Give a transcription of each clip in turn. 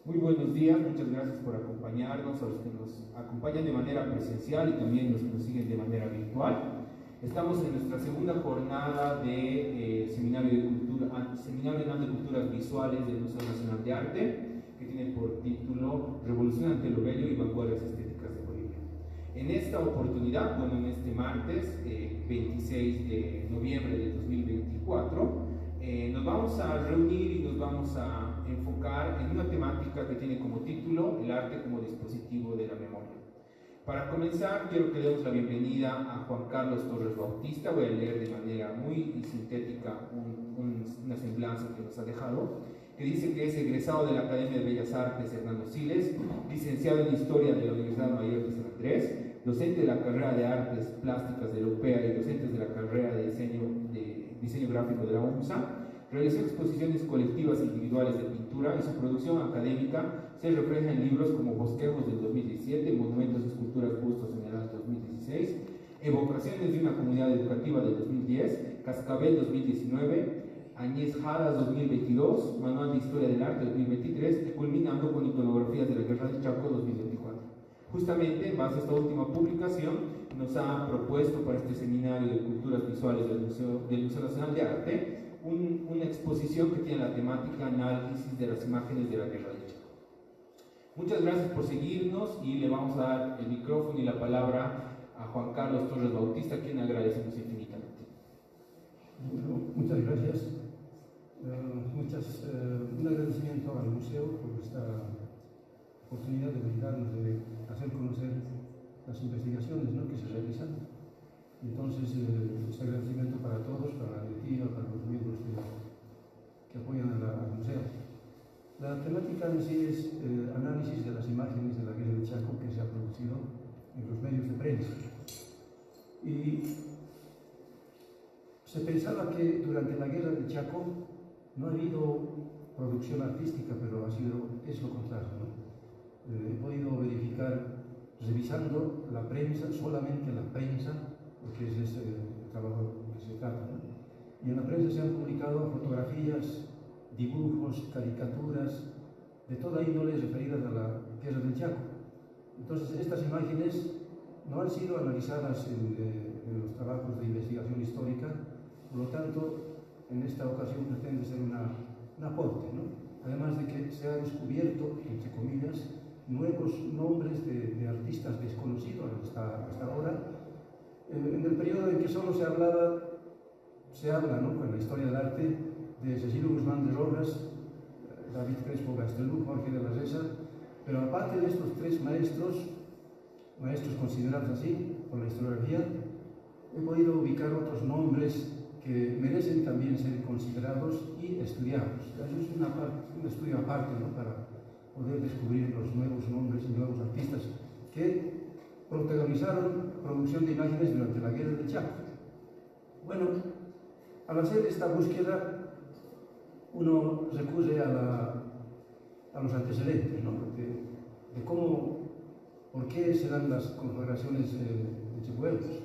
Muy buenos días, muchas gracias por acompañarnos, a los que nos acompañan de manera presencial y también los que nos siguen de manera virtual. Estamos en nuestra segunda jornada de Seminario Anual de Culturas Visuales del Museo Nacional de Arte, que tiene por título Revolución ante lo bello y vanguardias estéticas de Bolivia. En esta oportunidad, en este martes 26 de noviembre de 2024, nos vamos a reunir y nos vamos a enfocar en una temática que tiene como título el arte como dispositivo de la memoria. Para comenzar, quiero que le demos la bienvenida a Juan Carlos Torres Bautista. Voy a leer de manera muy sintética una semblanza que nos ha dejado, que dice que es egresado de la Academia de Bellas Artes Hernando Siles, licenciado en Historia de la Universidad Mayor de San Andrés, docente de la carrera de Artes Plásticas de la UPEA y docente de la carrera de Diseño Gráfico de la UNSA. Realizó exposiciones colectivas e individuales de pintura y su producción académica se refleja en libros como Bosquejos del 2017, Monumentos, Esculturas, Bustos en el Arte 2016, Evocaciones de una Comunidad Educativa del 2010, Cascabel 2019, Añez Jadas 2022, Manual de Historia del Arte 2023 y culminando con Iconografías de la Guerra del Chaco 2024. Justamente, en base a esta última publicación, nos ha propuesto para este seminario de culturas visuales del Museo Nacional de Arte una exposición que tiene la temática análisis de las imágenes de la Guerra del Chaco. Muchas gracias por seguirnos y le vamos a dar el micrófono y la palabra a Juan Carlos Torres Bautista, a quien agradecemos infinitamente. Bueno, muchas gracias. Un agradecimiento al museo por esta oportunidad de brindarnos, de hacer conocer las investigaciones, ¿no?, que se realizan. Entonces, este agradecimiento para todos, para la directiva, para los miembros que apoyan al museo. La temática en sí es el análisis de las imágenes de la Guerra del Chaco que se ha producido en los medios de prensa. Y se pensaba que durante la Guerra del Chaco no ha habido producción artística, pero es lo contrario, ¿no? He podido verificar, revisando la prensa, solamente la prensa, porque es ese trabajo que se trata, ¿no? Y en la prensa se han publicado fotografías, dibujos, caricaturas, de toda índole referidas a la Guerra del Chaco. Entonces, estas imágenes no han sido analizadas en los trabajos de investigación histórica, por lo tanto, en esta ocasión pretende ser un aporte, ¿no? Además de que se ha descubierto, entre comillas, nuevos nombres de artistas desconocidos hasta ahora, en el periodo en que solo se habla, ¿no?, con la historia del arte, de Cecilio Guzmán de Rojas, David Crespo Gastelú, Jorge de la Reza, pero aparte de estos tres maestros considerados así por la historiografía, he podido ubicar otros nombres que merecen también ser considerados y estudiados. Eso es un estudio aparte, ¿no?, para poder descubrir los nuevos nombres y nuevos artistas que protagonizaron producción de imágenes durante la Guerra del Chaco. Bueno, al hacer esta búsqueda, uno recurre a los antecedentes, ¿no?, de por qué se dan las conflagraciones entre pueblos.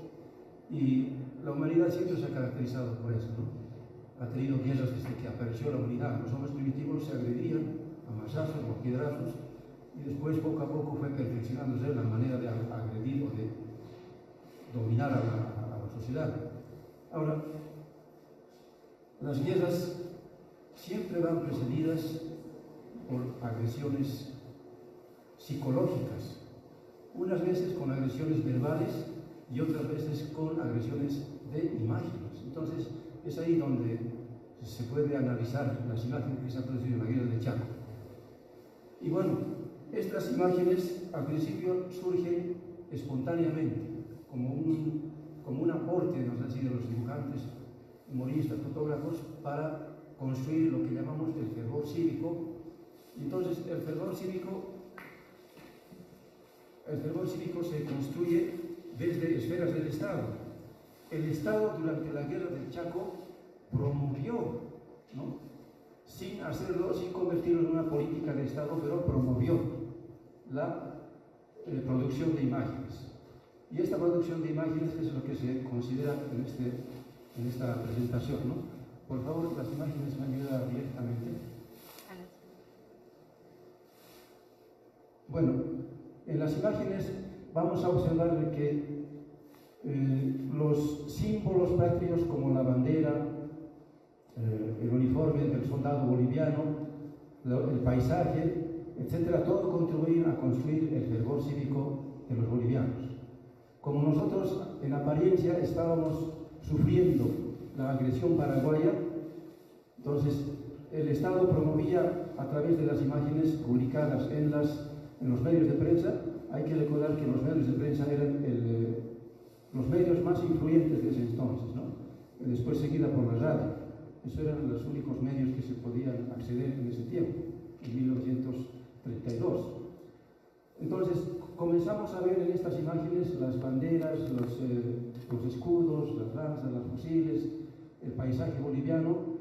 Y la humanidad siempre se ha caracterizado por eso, ¿no? Ha tenido guerras desde que apareció la humanidad. Los hombres primitivos se agredían a machazos o a piedrazos, y después poco a poco fue perfeccionándose la manera de agredir o de dominar a la sociedad. Ahora, las guerras siempre van precedidas por agresiones psicológicas, unas veces con agresiones verbales y otras veces con agresiones de imágenes. Entonces, es ahí donde se puede analizar las imágenes que se han producido en la Guerra del Chaco. Y bueno, estas imágenes al principio surgen espontáneamente, como un aporte, nos han sido los dibujantes, humoristas, fotógrafos, para construir lo que llamamos el fervor cívico. Entonces, el fervor cívico se construye desde esferas del Estado. El Estado, durante la Guerra del Chaco, promovió, ¿no?, sin convertirlo en una política de Estado, pero promovió la producción de imágenes. Y esta producción de imágenes es lo que se considera en esta presentación, ¿no? Por favor, las imágenes me ayudan directamente. Bueno, en las imágenes vamos a observar que los símbolos patrios como la bandera, el uniforme del soldado boliviano, el paisaje, etcétera, todo contribuyen a construir el fervor cívico de los bolivianos. Como nosotros en apariencia estábamos sufriendo la agresión paraguaya, entonces el Estado promovía a través de las imágenes publicadas en los medios de prensa. Hay que recordar que los medios de prensa eran los medios más influyentes de ese entonces, ¿no? Después seguida por la radio. Esos eran los únicos medios que se podían acceder en ese tiempo, en 1932. Entonces, comenzamos a ver en estas imágenes las banderas, los escudos, las lanzas, los fusiles, el paisaje boliviano,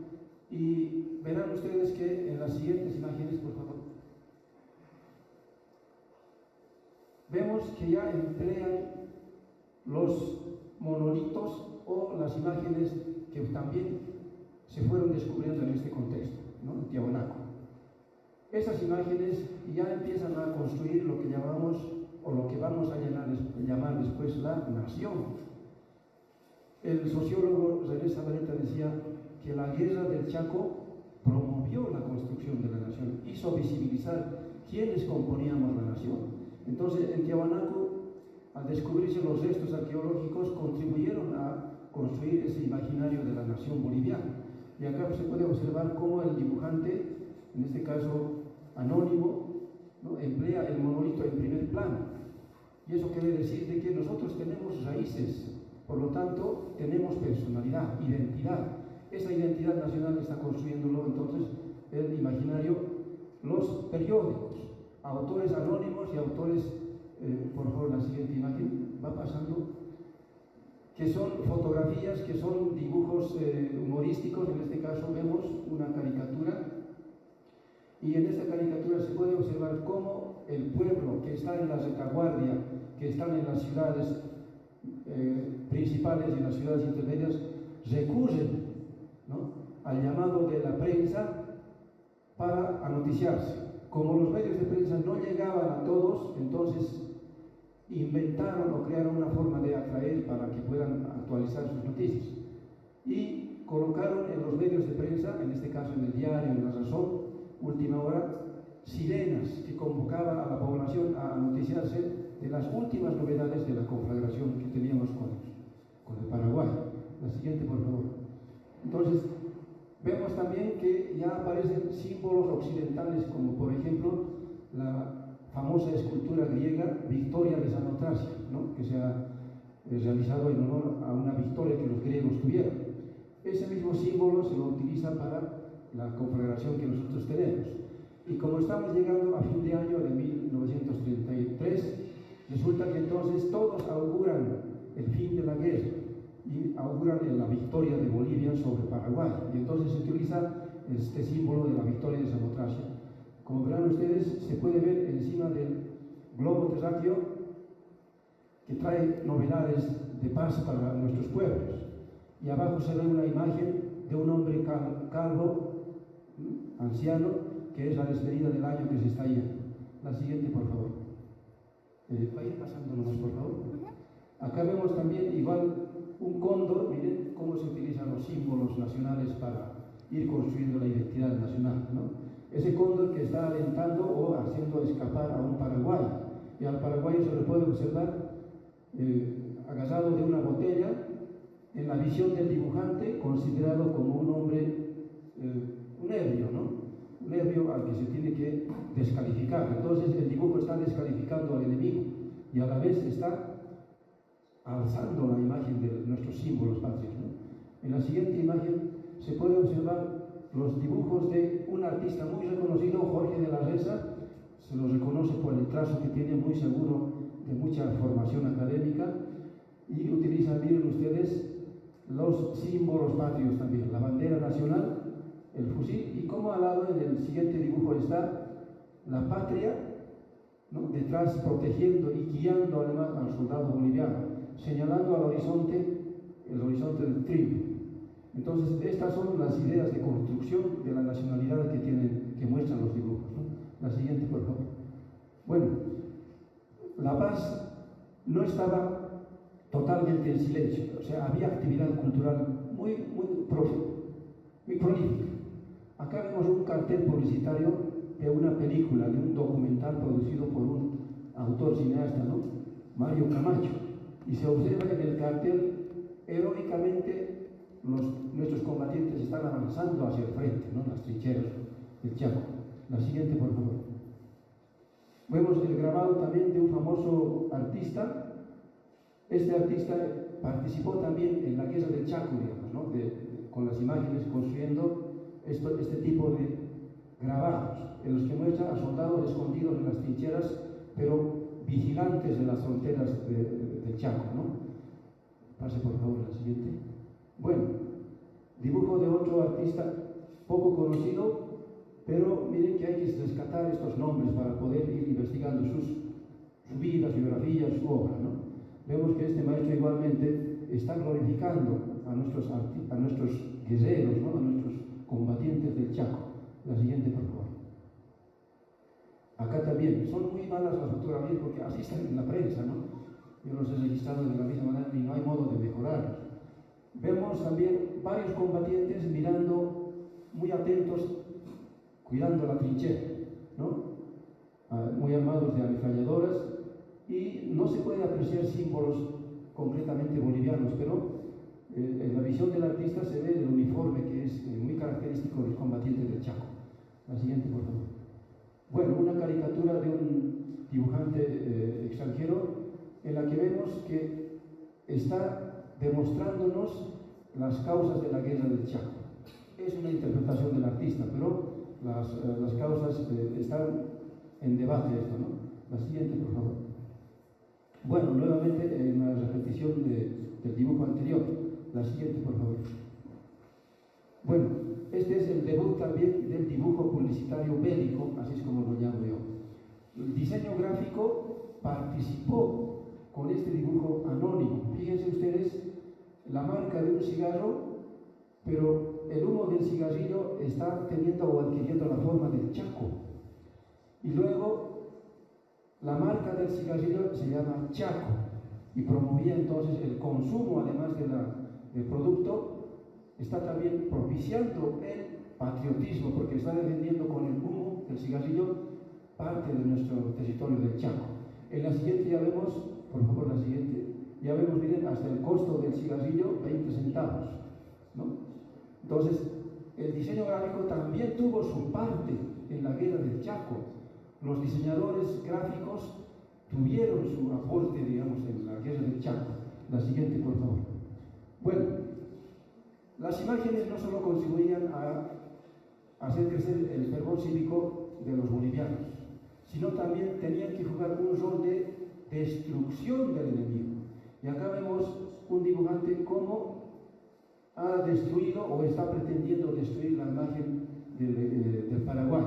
y verán ustedes que en las siguientes imágenes, por favor, vemos que ya emplean los monolitos o las imágenes que también se fueron descubriendo en este contexto, ¿no? En Tiahuanaco. Esas imágenes ya empiezan a construir lo que llamamos, o lo que vamos a llamar después la nación. El sociólogo René Zabaleta decía que la guerra del Chaco promovió la construcción de la nación, hizo visibilizar quiénes componíamos la nación. Entonces, en Tiahuanaco, al descubrirse los restos arqueológicos, contribuyeron a construir ese imaginario de la nación boliviana. Y acá se puede observar cómo el dibujante, en este caso anónimo, ¿no?, emplea el monolito en primer plano. Y eso quiere decir de que nosotros tenemos raíces, por lo tanto, tenemos personalidad, identidad. Esa identidad nacional está construyéndolo entonces el imaginario, los periódicos, autores anónimos y autores, por favor, la siguiente imagen, va pasando, que son fotografías, que son dibujos humorísticos. En este caso vemos una caricatura, y en esta caricatura se puede observar cómo el pueblo que está en la retaguardia, que están en las ciudades principales y en las ciudades intermedias, recurren, ¿no?, al llamado de la prensa para anoticiarse. Como los medios de prensa no llegaban a todos, entonces inventaron o crearon una forma de atraer para que puedan actualizar sus noticias. Y colocaron en los medios de prensa, en este caso en el diario, en La Razón, Última Hora, sirenas que convocaban a la población a noticiarse de las últimas novedades de la conflagración que teníamos con el Paraguay. La siguiente, por favor. Entonces, vemos también que ya aparecen símbolos occidentales, como por ejemplo la famosa escultura griega Victoria de Samotracia, ¿no?, que se ha realizado en honor a una victoria que los griegos tuvieron. Ese mismo símbolo se lo utiliza para la conflagración que nosotros tenemos. Y como estamos llegando a fin de año de 1933, resulta que entonces todos auguran el fin de la guerra y auguran la victoria de Bolivia sobre Paraguay. Y entonces se utiliza este símbolo de la victoria de Samotracia. Como verán ustedes, se puede ver encima del globo terráqueo que trae novedades de paz para nuestros pueblos. Y abajo se ve una imagen de un hombre calvo, anciano, que es la despedida del año que se está yendo. La siguiente, por favor. Vayan pasándonos, por favor. Acá vemos también igual un cóndor. Miren cómo se utilizan los símbolos nacionales para ir construyendo la identidad nacional, ¿no? Ese cóndor que está alentando o haciendo escapar a un paraguayo, y al paraguayo se le puede observar agarrado de una botella, en la visión del dibujante considerado como un hombre, un ebrio, ¿no?, un ebrio al que se tiene que descalificar. Entonces el dibujo está descalificando al enemigo y a la vez está alzando la imagen de nuestros símbolos patrios, ¿no? En la siguiente imagen se puede observar los dibujos de un artista muy reconocido, Jorge de la Reza. Se lo reconoce por el trazo que tiene, muy seguro, de mucha formación académica, y utiliza, miren ustedes, los símbolos patrios también, la bandera nacional, el fusil, y como al lado en el siguiente dibujo está la patria, ¿no?, detrás protegiendo y guiando además al soldado boliviano, señalando al horizonte, el horizonte del triunfo. Entonces, estas son las ideas de construcción de la nacionalidad que muestran los dibujos, ¿no? La siguiente, por favor. Bueno, La Paz no estaba totalmente en silencio, o sea, había actividad cultural muy prolífica. Acá vemos un cartel publicitario de una película, de un documental producido por un autor cineasta, ¿no? Mario Camacho, y se observa que en el cartel heroicamente nuestros combatientes están avanzando hacia el frente, ¿no? Las trincheras del Chaco. La siguiente, por favor. Vemos el grabado también de un famoso artista. Este artista participó también en la guerra del Chaco, digamos, ¿no? Con las imágenes, construyendo este tipo de grabados, en los que muestra a soldados escondidos en las trincheras, pero vigilantes de las fronteras del Chaco, ¿no? Pase por favor la siguiente. Bueno, dibujo de otro artista poco conocido, pero miren que hay que rescatar estos nombres para poder ir investigando su vida, su biografía, su obra, ¿no? Vemos que este maestro igualmente está glorificando a nuestros guerreros, ¿no? A nuestros combatientes del Chaco. La siguiente, por favor. Acá también, son muy malas las fotografías porque así están en la prensa, ¿no? Yo los he registrado de la misma manera y no hay modo de mejorarlos. Vemos también varios combatientes mirando muy atentos, cuidando la trinchera, ¿no? Muy armados de ametralladoras, y no se puede apreciar símbolos concretamente bolivianos, pero en la visión del artista se ve el uniforme que es muy característico de los combatientes del Chaco. La siguiente, por favor. Bueno, una caricatura de un dibujante extranjero en la que vemos que está demostrándonos las causas de la guerra del Chaco. Es una interpretación del artista, pero las causas están en debate esto, ¿no? La siguiente, por favor. Bueno, nuevamente en la repetición del dibujo anterior. La siguiente, por favor. Bueno, este es el debut también del dibujo publicitario bélico, así es como lo llamo yo. El diseño gráfico participó con este dibujo anónimo. Fíjense ustedes la marca de un cigarro, pero el humo del cigarrillo está teniendo o adquiriendo la forma del Chaco. Y luego la marca del cigarrillo se llama Chaco y promovía entonces el consumo, además del producto, está también propiciando el patriotismo, porque está defendiendo con el humo del cigarrillo parte de nuestro territorio del Chaco. En la siguiente ya vemos, por favor la siguiente, ya vemos, miren, hasta el costo del cigarrillo, 20 centavos, ¿no? Entonces, el diseño gráfico también tuvo su parte en la guerra del Chaco. Los diseñadores gráficos tuvieron su aporte, digamos, en la guerra del Chaco. La siguiente, por favor. Bueno, las imágenes no solo contribuían a hacer crecer el fervor cívico de los bolivianos, sino también tenían que jugar un rol de destrucción del enemigo. Y acá vemos un dibujante cómo ha destruido o está pretendiendo destruir la imagen del Paraguay,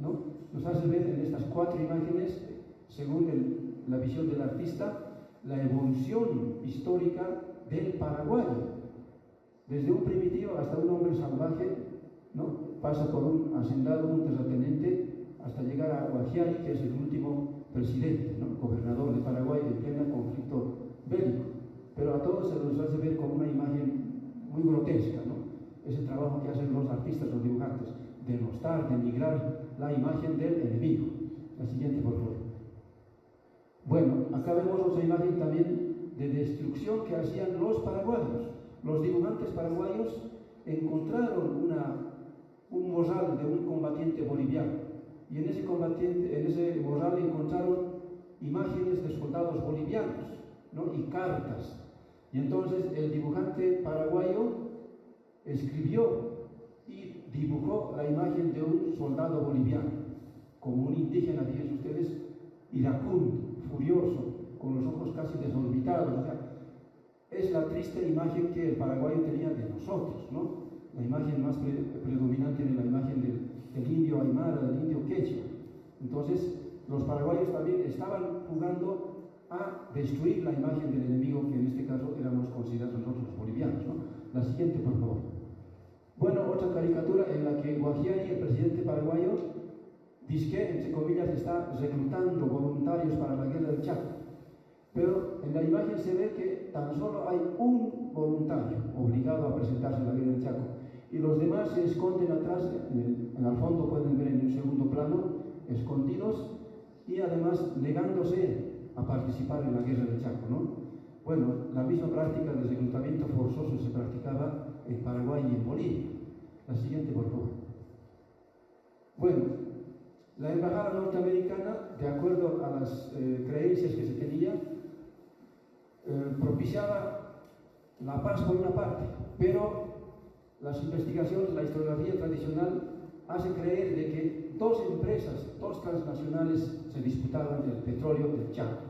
¿no? Nos hace ver en estas 4 imágenes, según la visión del artista, la evolución histórica del Paraguay, desde un primitivo hasta un hombre salvaje, ¿no? Pasa por un hacendado, un terrateniente, hasta llegar a Guajiari, que es el último presidente, ¿no? Gobernador de Paraguay en pleno conflicto bélico. Pero a todos se los hace ver como una imagen muy grotesca, ¿no? Ese trabajo que hacen los artistas, los dibujantes, denostar, denigrar la imagen del enemigo. La siguiente, por favor. Bueno, acá vemos otra imagen también de destrucción que hacían los paraguayos. Los dibujantes paraguayos encontraron un morral de un combatiente boliviano, y en ese morral encontraron imágenes de soldados bolivianos, ¿no? Y cartas. Y entonces el dibujante paraguayo escribió y dibujó la imagen de un soldado boliviano, como un indígena, fíjense ustedes, iracundo, furioso, con los ojos casi desorbitados. O sea, es la triste imagen que el paraguayo tenía de nosotros, ¿no? La imagen más predominante de la imagen del indio aymara, del indio quechua. Entonces, los paraguayos también estaban jugando a destruir la imagen del enemigo, que en este caso éramos considerados nosotros los bolivianos, ¿no? La siguiente, por favor. Bueno, otra caricatura en la que Guajiari, el presidente paraguayo, Dizque, entre comillas, está reclutando voluntarios para la guerra del Chaco. Pero en la imagen se ve que tan solo hay un voluntario obligado a presentarse en la guerra del Chaco. Y los demás se esconden atrás, en el fondo pueden ver en un segundo plano, escondidos y además negándose a participar en la guerra del Chaco, ¿no? Bueno, la misma práctica de reclutamiento forzoso se practicaba en Paraguay y en Bolivia. La siguiente, por favor. Bueno, la embajada norteamericana, de acuerdo a las creencias que se tenía, propiciaba la paz por una parte, pero las investigaciones, la historiografía tradicional hace creer de que dos empresas, dos transnacionales se disputaban el petróleo del Chaco,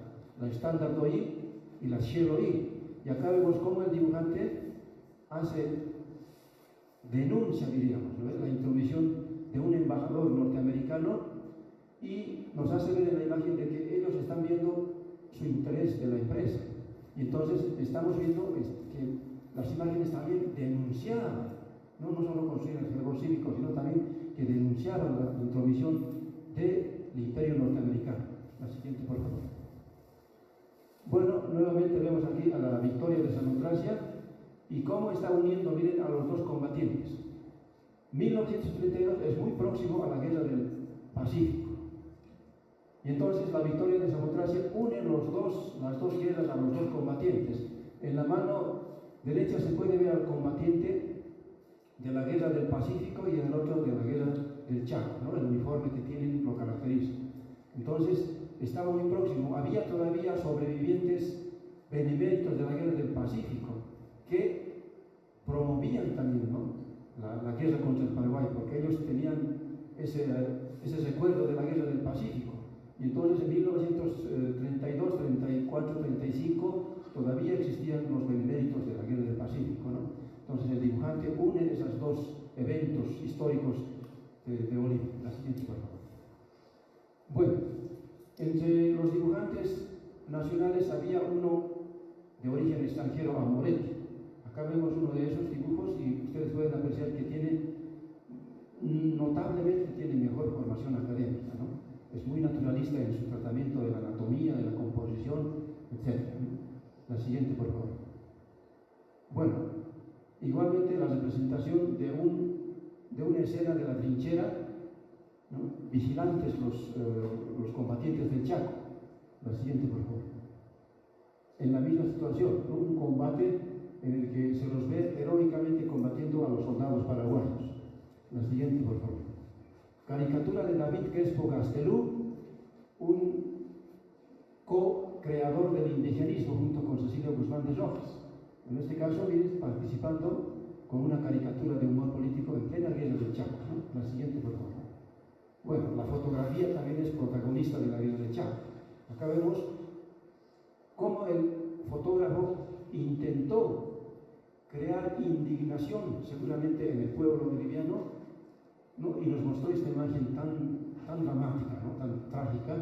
la Standard Oil y la Shell Oil. Y acá vemos cómo el dibujante hace denuncia, diríamos, ¿no? La intromisión de un embajador norteamericano y nos hace ver en la imagen de que ellos están viendo su interés de la empresa. Y entonces estamos viendo que las imágenes también denunciaban, no solo construían el fervor cívico, sino también que denunciaban la intromisión del imperio norteamericano. La siguiente, por favor. Bueno, nuevamente vemos aquí a la victoria de Samotracia y cómo está uniendo, miren, a los dos combatientes. 1932 es muy próximo a la guerra del Pacífico. Y entonces la victoria de Samotracia une las dos guerras a los dos combatientes. En la mano derecha se puede ver al combatiente de la guerra del Pacífico y en el otro de la guerra del Chaco, ¿no? El uniforme que tienen lo caracteriza. Entonces estaba muy próximo. Había todavía sobrevivientes beneméritos de la guerra del Pacífico que promovían también, ¿no? la guerra contra el Paraguay, porque ellos tenían ese recuerdo de la guerra del Pacífico. Y entonces en 1932, 34, 35 todavía existían los beneméritos de la guerra del Pacífico, ¿no? Entonces el dibujante une esos dos eventos históricos de Bolivia. La siguiente, por favor. Bueno, entre los dibujantes nacionales había uno de origen extranjero, Amoretti. Acá vemos uno de esos dibujos y ustedes pueden apreciar que notablemente tiene mejor formación académica, ¿no? Es muy naturalista en su tratamiento de la anatomía, de la composición, etc. La siguiente, por favor. Bueno, igualmente la representación de una escena de la trinchera, ¿no? Vigilantes los combatientes del Chaco. La siguiente, por favor. En la misma situación, ¿no? Un combate en el que se los ve heroicamente combatiendo a los soldados paraguayos. La siguiente, por favor. Caricatura de David Crespo Gastelú, un co-creador del indigenismo junto con Cecilio Guzmán de Rojas. En este caso, viene participando con una caricatura de humor político en plena guerra del Chaco, ¿no? La siguiente, por favor. Bueno, la fotografía también es protagonista de la guerra del Chaco. Acá vemos cómo el fotógrafo intentó crear indignación, seguramente en el pueblo boliviano, ¿no? Y nos mostró esta imagen tan dramática, ¿no? Tan trágica.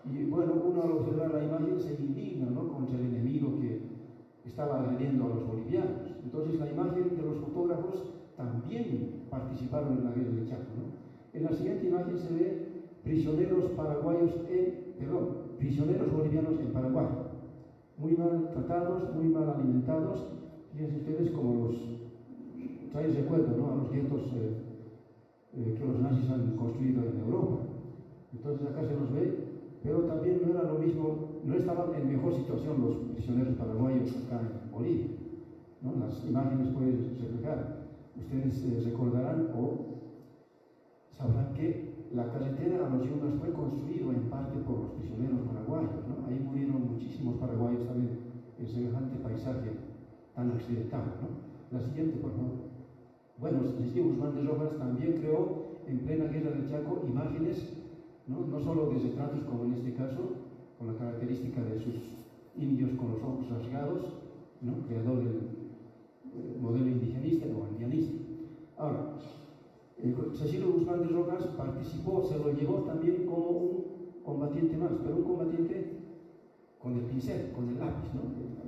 Y bueno, uno al observar la imagen se indigna, ¿no? Contra el enemigo que estaba agrediendo a los bolivianos. Entonces la imagen de los fotógrafos también participaron en la guerra del Chaco, ¿no? En la siguiente imagen se ve prisioneros bolivianos en Paraguay, muy mal tratados, muy mal alimentados. Fíjense ustedes como traen recuerdo, ¿no? A los guetos que los nazis han construido en Europa. Entonces acá se los ve, pero también no era lo mismo, no estaban en mejor situación los prisioneros paraguayos acá en Bolivia, ¿no? Las imágenes pueden reflejar. Ustedes recordarán o sabrán que la carretera a los Yungas fue construida en parte por los prisioneros paraguayos, ¿no? Ahí murieron muchísimos paraguayos también en semejante paisaje tan accidentado, ¿no? La siguiente, por favor. Bueno, Cecilio Guzmán de Rojas también creó en plena guerra del Chaco imágenes, no solo de retratos como en este caso, con la característica de sus indios con los ojos rasgados, ¿no? Creador del modelo indigenista o andianista. Ahora, Cecilio Guzmán de Rojas participó, se lo llevó también como un combatiente más, pero un combatiente con el pincel, con el lápiz, ¿no?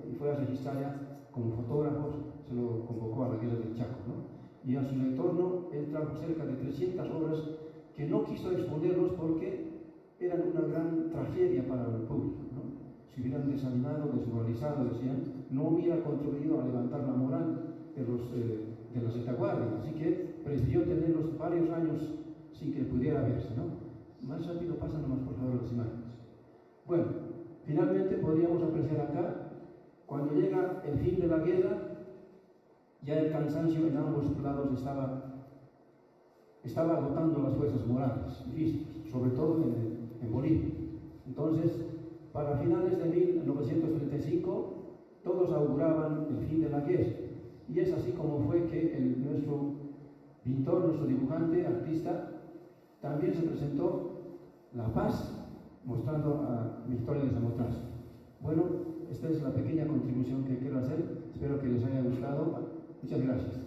Y fue a registrar ya como fotógrafo, se lo convocó a la guerra del Chaco, ¿no? Y a su retorno él trajo cerca de 300 obras que que no quiso exponerlos porque eran una gran tragedia para el público, ¿no? Si hubieran desanimado, desmoralizado, decían, no hubiera contribuido a levantar la moral de las retaguardias, así que prefirió tenerlos varios años sin que pudiera verse, ¿no? Más rápido, pásanos por favor las imágenes. Bueno, finalmente podríamos apreciar acá, cuando llega el fin de la guerra, ya el cansancio en ambos lados estaba agotando las fuerzas morales y físicas, sobre todo en Bolivia. Entonces, para finales de 1935, todos auguraban el fin de la guerra. Y es así como fue que nuestro pintor, nuestro dibujante, artista, también se presentó la paz, mostrando a Victoria de Zamotras. Bueno, esta es la pequeña contribución que quiero hacer. Espero que les haya gustado. Muchas gracias.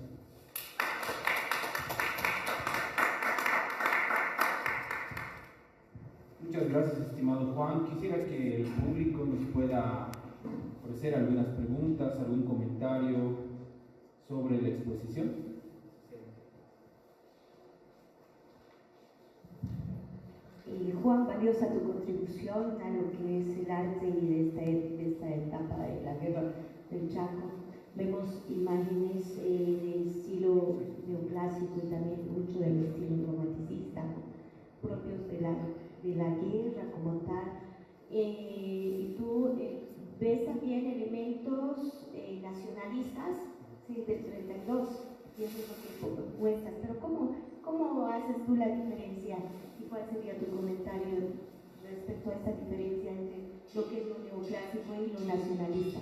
Muchas gracias, estimado Juan. Quisiera que el público nos pueda ofrecer algunas preguntas, algún comentario sobre la exposición. Juan, valiosa tu contribución a lo que es el arte y de esta etapa de la guerra del Chaco. Vemos imágenes del estilo neoclásico y también mucho del estilo romanticista, propios de la guerra como tal. Y tú ves también elementos nacionalistas, sí, del 32, y eso es lo que muestras. Pero ¿cómo haces tú la diferencia? ¿Y cuál sería tu comentario respecto a esta diferencia entre lo que es lo neoclásico y lo nacionalista?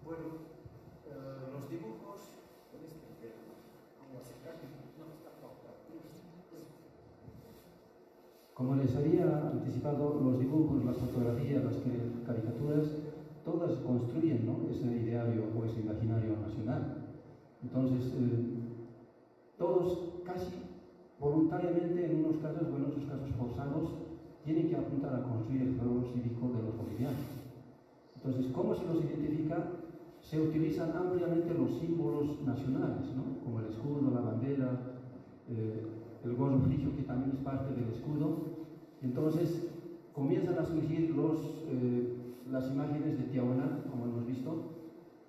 Bueno, los dibujos, como les había anticipado, los dibujos, las fotografías, las caricaturas, todas construyen, ¿no?, ese ideario o ese imaginario nacional. Entonces, todos casi voluntariamente, en unos casos o en otros casos forzados, tienen que apuntar a construir el valor cívico de los bolivianos. Entonces, ¿cómo se los identifica? Se utilizan ampliamente los símbolos nacionales, ¿no?, como el escudo, la bandera, el gorro frigio, que también es parte del escudo. Entonces, comienzan a surgir las imágenes de Tiahuanaco, como hemos visto,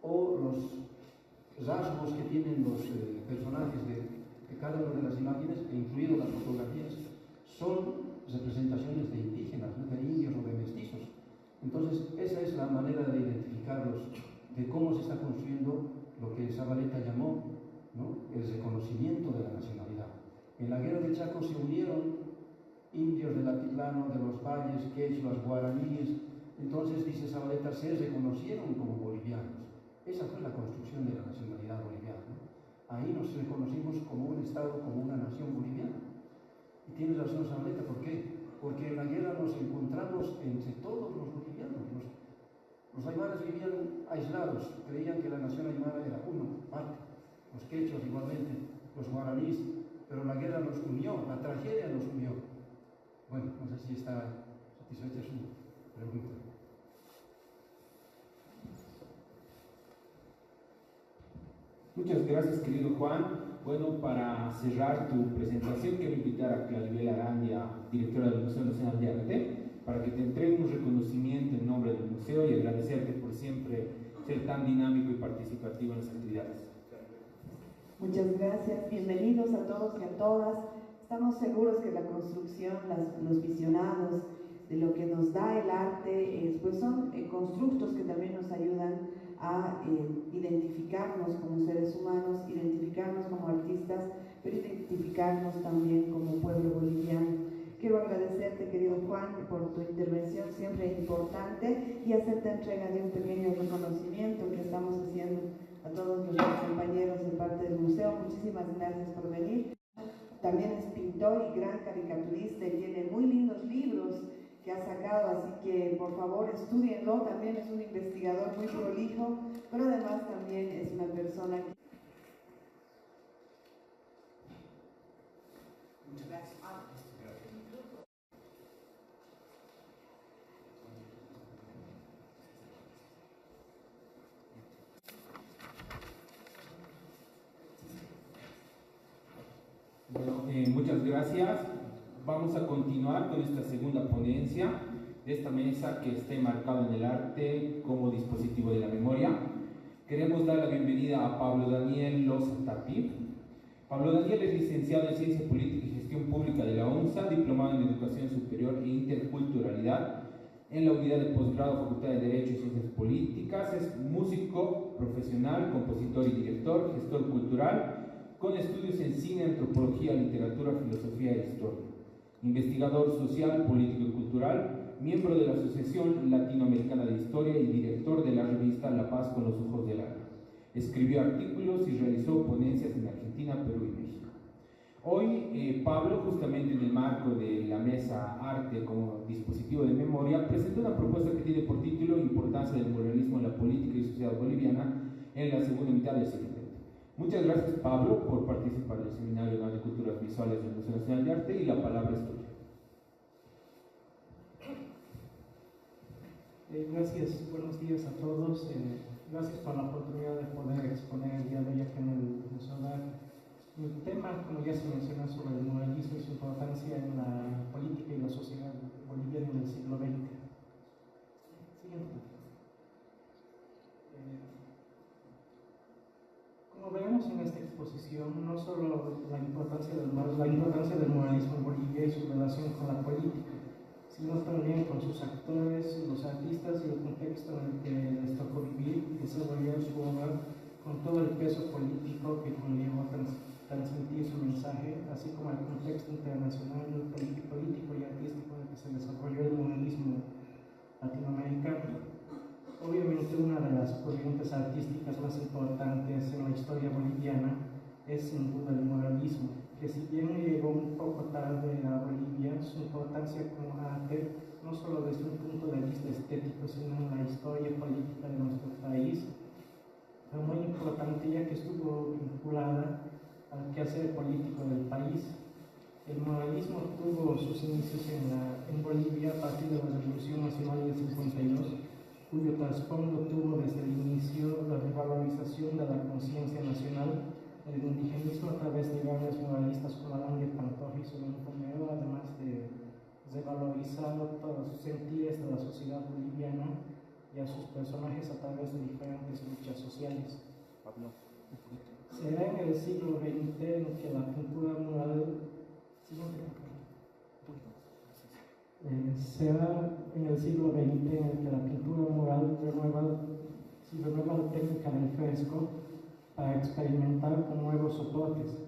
o los rasgos que tienen los personajes de cada una de las imágenes, incluido las fotografías, son representaciones de indígenas, ¿no?, de indios o de mestizos. Entonces, esa es la manera de identificarlos, de cómo se está construyendo lo que Zabaleta llamó, ¿no?, el reconocimiento de la nacionalidad. En la guerra del Chaco se unieron indios del altiplano, de los valles, quechuas, guaraníes. Entonces, dice Zabaleta, se reconocieron como bolivianos. Esa fue la construcción de la nacionalidad boliviana, ¿no? Ahí nos reconocimos como un Estado, como una nación boliviana. Y tiene razón Zabaleta, ¿por qué? Porque en la guerra nos encontramos entre todos los bolivianos. Los aymaras vivían aislados, creían que la nación aymara era uno, parte. Los quechos igualmente, los guaraníes, pero la guerra nos unió, la tragedia nos unió. Bueno, no sé si está satisfecha su pregunta. Muchas gracias, querido Juan. Bueno, para cerrar tu presentación, quiero invitar a Claribel Arandia, directora del Museo Nacional de Arte, para que te entregue un reconocimiento en nombre del museo y agradecerte por siempre ser tan dinámico y participativo en las actividades. Muchas gracias, bienvenidos a todos y a todas. Estamos seguros que la construcción, los visionados de lo que nos da el arte, pues son constructos que también nos ayudan a identificarnos como seres humanos, identificarnos como artistas, pero identificarnos también como pueblo boliviano. Quiero agradecerte, querido Juan, por tu intervención siempre importante y hacerte entrega de un pequeño reconocimiento que estamos haciendo a todos nuestros compañeros de parte del museo. Muchísimas gracias por venir. También es pintor y gran caricaturista y tiene muy lindos libros que ha sacado, así que por favor estudienlo. También es un investigador muy prolijo, pero además también es una persona que... Muchas gracias. Bueno, muchas gracias. Vamos a continuar con esta segunda ponencia de esta mesa que está enmarcada en el arte como dispositivo de la memoria. Queremos dar la bienvenida a Pablo Daniel Loza Tapí. Pablo Daniel es licenciado en Ciencia Política y Gestión Pública de la UNSA, diplomado en Educación Superior e Interculturalidad en la Unidad de Posgrado Facultad de Derecho y Ciencias Políticas. Es músico profesional, compositor y director, gestor cultural, con estudios en cine, antropología, literatura, filosofía e historia. Investigador social, político y cultural, miembro de la Asociación Latinoamericana de Historia y director de la revista La Paz con los Ojos del Alma. Escribió artículos y realizó ponencias en Argentina, Perú y México. Hoy, Pablo, justamente en el marco de la mesa Arte como dispositivo de memoria, presentó una propuesta que tiene por título Importancia del muralismo en la política y sociedad boliviana en la segunda mitad del siglo XX. Muchas gracias, Pablo, por participar del Seminario Nacional de Culturas Visuales del Museo Nacional de Arte, y la palabra es tuya. Gracias, buenos días a todos. Gracias por la oportunidad de poder exponer el día de hoy aquí en el Museo de Arte. El tema, como ya se mencionó, sobre el muralismo y su importancia en la política y la sociedad boliviana en el siglo XX. Siguiente. Como veremos en esta exposición, no solo la importancia del muralismo en Bolivia y su relación con la política, sino también con sus actores, los artistas y el contexto en el que les tocó vivir y desarrollar su obra, con todo el peso político que conllevó transmitir su mensaje, así como el contexto internacional, político y artístico en el que se desarrolló el muralismo latinoamericano. Obviamente, una de las corrientes artísticas más importantes en la historia boliviana es sin duda el muralismo, que si bien llegó un poco tarde a Bolivia, su importancia como arte, no solo desde un punto de vista estético, sino en la historia política de nuestro país, fue muy importante, ya que estuvo vinculada al quehacer político del país. El muralismo tuvo sus inicios en Bolivia a partir de la Revolución Nacional del 52, cuyo trasfondo tuvo desde el inicio la revalorización de la conciencia nacional, el indigenismo a través de grandes muralistas como Adán de Pantoja y Solano Romero, además de revalorizar todos los sentires de la sociedad boliviana y a sus personajes a través de diferentes luchas sociales. Será en el siglo XX en que la pintura mural será en el siglo XX en el que la pintura mural renueva la técnica del fresco para experimentar con nuevos soportes,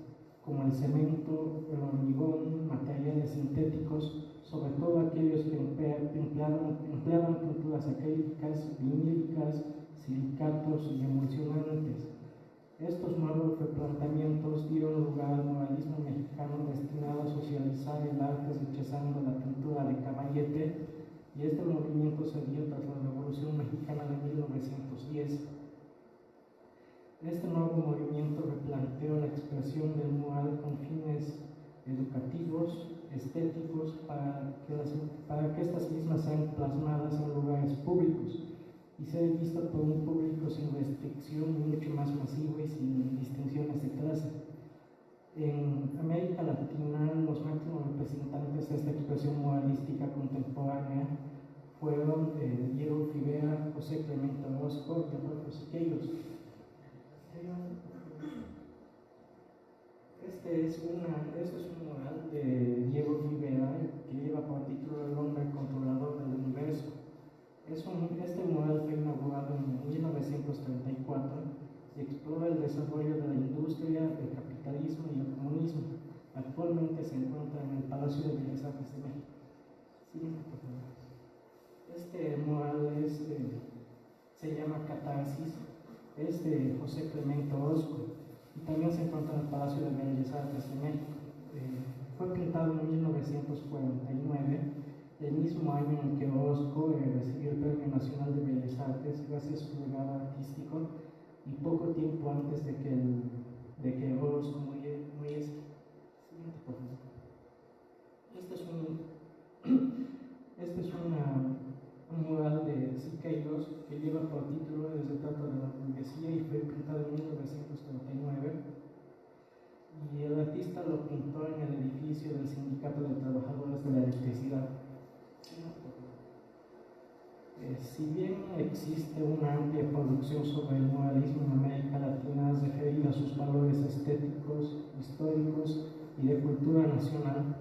como el cemento, el hormigón, materiales sintéticos, sobre todo aquellos que empleaban pinturas acrílicas, vinílicas, silicatos y emulsionantes. Estos nuevos replanteamientos dieron lugar al muralismo mexicano destinado a socializar el arte rechazando la pintura de caballete, y este movimiento se dio tras la Revolución Mexicana de 1910. Este nuevo movimiento replanteó la expresión del mural con fines educativos, estéticos, para que estas mismas sean plasmadas en lugares públicos y ser visto por un público sin restricción, mucho más masivo y sin distinciones de clase. En América Latina, los máximos representantes de esta expresión muralística contemporánea fueron Diego Rivera, José Clemente Orozco y Adolfo Siqueiros. Este es un mural de Diego Rivera que lleva por título El hombre controlador del universo. Este mural fue inaugurado en 1934 y explora el desarrollo de la industria, el capitalismo y el comunismo. Actualmente se encuentra en el Palacio de Bellas Artes de México. Siguiente, por favor. Este mural se llama Catarsis, es de José Clemente Orozco y también se encuentra en el Palacio de Bellas Artes de México. Fue pintado en 1949, el mismo año en que Orozco recibió el Premio Nacional de Bellas Artes gracias a su legado artístico, y poco tiempo antes de que Orozco muriese. Siguiente, por favor. Este es un mural de Siqueiros que lleva por título El retrato de la burguesía y fue pintado en 1939. Y el artista lo pintó Sindicato de Trabajadores de la Electricidad. Si bien existe una amplia producción sobre el muralismo en América Latina referida a sus valores estéticos, históricos y de cultura nacional,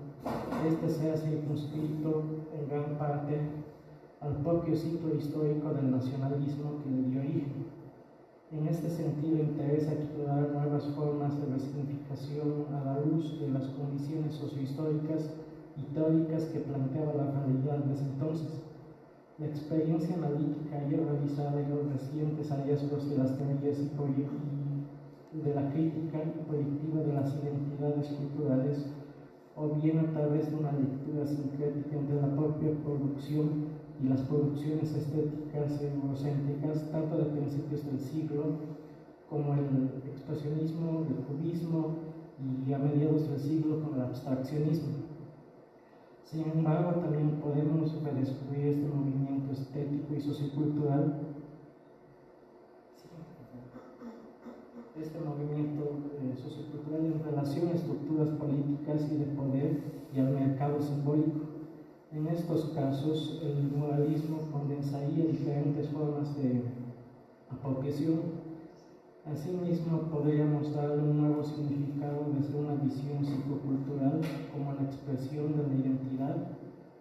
este se ha circunscrito en gran parte al propio ciclo histórico del nacionalismo que le dio origen. En este sentido, interesa explorar nuevas formas de resignificación a la luz de las condiciones sociohistóricas y teóricas que planteaba la realidad desde entonces. La experiencia analítica ya realizada en los recientes hallazgos de las teorías y de la crítica proyectiva de las identidades culturales, o bien a través de una lectura sincrética entre la propia producción y las producciones estéticas eurocéntricas, tanto de principios del siglo como el expresionismo, el cubismo y a mediados del siglo con el abstraccionismo. Sin embargo, también podemos redescubrir este movimiento estético y sociocultural, en relación a estructuras políticas y de poder y al mercado simbólico. En estos casos, el muralismo condensaría diferentes formas de apropiación. Asimismo, podríamos darle un nuevo significado desde una visión psicocultural como la expresión de la identidad,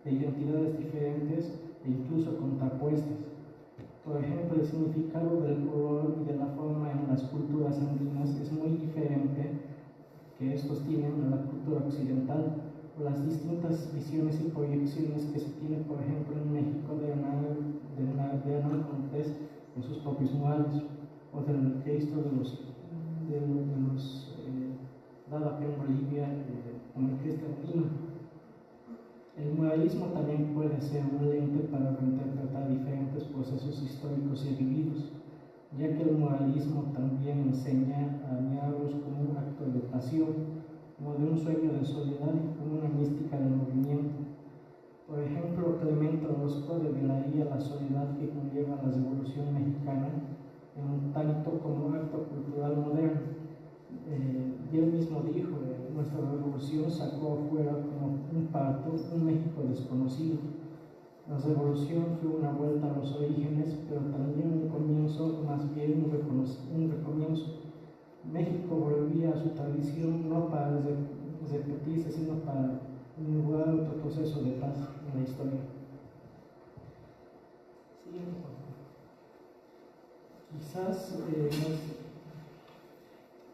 de identidades diferentes e incluso contrapuestas. Por ejemplo, el significado del color y de la forma en las culturas andinas es muy diferente que estos tienen en la cultura occidental, o las distintas visiones y proyecciones que se tienen, por ejemplo, en México de Hernán Cortés en sus propios murales, o del Cristo dado acá en Bolivia como el Cristo andino. El muralismo también puede ser un lente para reinterpretar diferentes procesos históricos y vividos, ya que el muralismo también enseña a añadirlos como un acto de pasión, como de un sueño de soledad y como una mística del movimiento. Por ejemplo, Clemente Orozco revelaría la soledad que conlleva la Revolución Mexicana en tanto como acto cultural moderno. Y él mismo dijo, nuestra revolución sacó afuera como un parto un México desconocido. La revolución fue una vuelta a los orígenes, pero también un comienzo, más bien un recomienzo. México volvía a su tradición no para repetirse, sino para inaugurar otro proceso de paz en la historia. Siguiente, por favor.